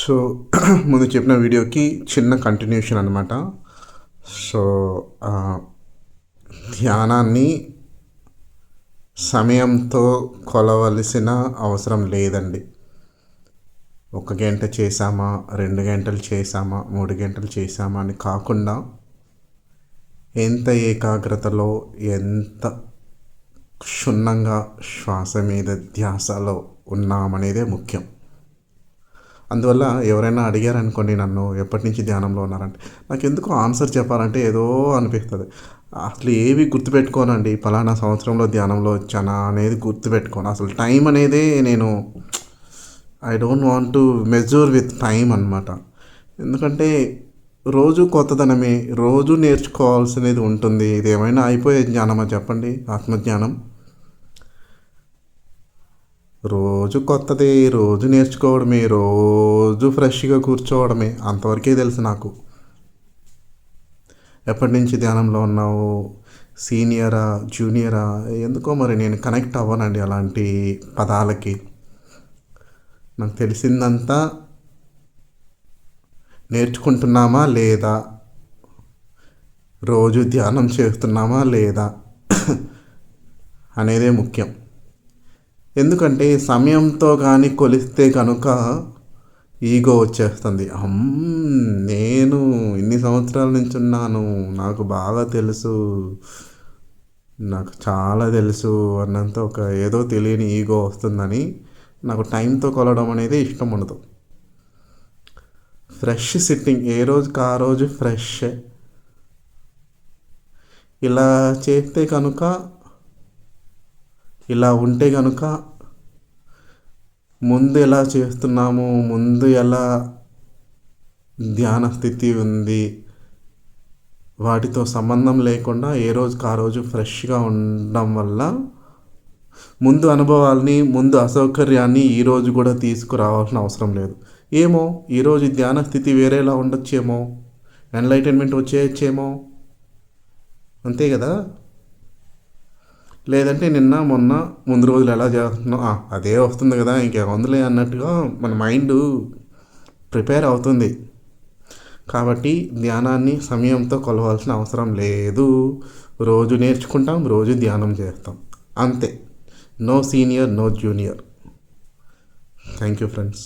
So ముందు చెప్పిన వీడియోకి చిన్న కంటిన్యూషన్ అనమాట. సో ధ్యానాన్ని సమయంతో కొలవలసిన అవసరం లేదండి. 1 గంట చేసామా, 2 గంటలు చేసామా, 3 గంటలు చేసామా అని కాకుండా ఎంత ఏకాగ్రతలో, ఎంత క్షుణ్ణంగా శ్వాస మీద ధ్యాసలో ఉన్నామనేదే ముఖ్యం. అందువల్ల ఎవరైనా అడిగారనుకోండి నన్ను, ఎప్పటి నుంచి ధ్యానంలో ఉన్నారంటే, నాకు ఎందుకు ఆన్సర్ చెప్పాలంటే ఏదో అనిపిస్తుంది. అసలు ఏవి గుర్తుపెట్టుకోనండి. పలానా సంవత్సరంలో ధ్యానంలో వచ్చానా అనేది గుర్తుపెట్టుకోను. అసలు టైం అనేదే నేను I don't want to measure with time అనమాట. ఎందుకంటే రోజు కొత్తదనమే, రోజు నేర్చుకోవాల్సినది ఉంటుంది. ఇది ఏమైనా అయిపోయే జ్ఞానమా చెప్పండి? ఆత్మజ్ఞానం రోజు కొత్తదే, రోజు నేర్చుకోవడమే, రోజు ఫ్రెష్గా కూర్చోవడమే. అంతవరకే తెలుసు నాకు. ఎప్పటి నుంచి ధ్యానంలో ఉన్నావు, సీనియరా, జూనియరా, ఎందుకో మరి నేను కనెక్ట్ అవ్వనండి అలాంటి పదాలకి. నాకు తెలిసిందంతా నేర్చుకుంటున్నామా లేదా, రోజు ధ్యానం చేస్తున్నామా లేదా అనేదే ముఖ్యం. ఎందుకంటే సమయంతో కానీ కొలిస్తే కనుక ఈగో వచ్చేస్తుంది. నేను ఇన్ని సంవత్సరాల నుంచి ఉన్నాను, నాకు బాగా తెలుసు, నాకు చాలా తెలుసు అన్నంత ఒక ఏదో తెలియని ఈగో వస్తుందని నాకు టైంతో కొలవడం అనేది ఇష్టం ఉండదు. ఫ్రెష్ సిట్టింగ్, ఏ రోజుకి ఆ రోజు ఫ్రెష్. ఇలా చేస్తే కనుక, ఇలా ఉంటే కనుక ముందు ఎలా చేస్తున్నాము, ముందు ఎలా ధ్యాన స్థితి ఉంది, వాటితో సంబంధం లేకుండా ఏ రోజుకి ఆ రోజు ఫ్రెష్గా ఉండడం వల్ల ముందు అనుభవాల్ని, ముందు అసౌకర్యాన్ని ఈరోజు కూడా తీసుకురావాల్సిన అవసరం లేదు. ఏమో ఈరోజు ధ్యాన స్థితి వేరేలా ఉండొచ్చేమో, ఎన్లైటన్మెంట్ వచ్చేయచ్చేమో, అంతే కదా. లేదంటే నిన్న మొన్న ముందు రోజులు ఎలా చేస్తున్నాం అదే వస్తుంది కదా, ఇంకేముందులే అన్నట్టుగా మన మైండ్ ప్రిపేర్ అవుతుంది. కాబట్టి ధ్యానాన్ని సమయంతో కొలవాల్సిన అవసరం లేదు. రోజు నేర్చుకుంటాం, రోజు ధ్యానం చేస్తాం, అంతే. No senior, no junior. Thank you friends.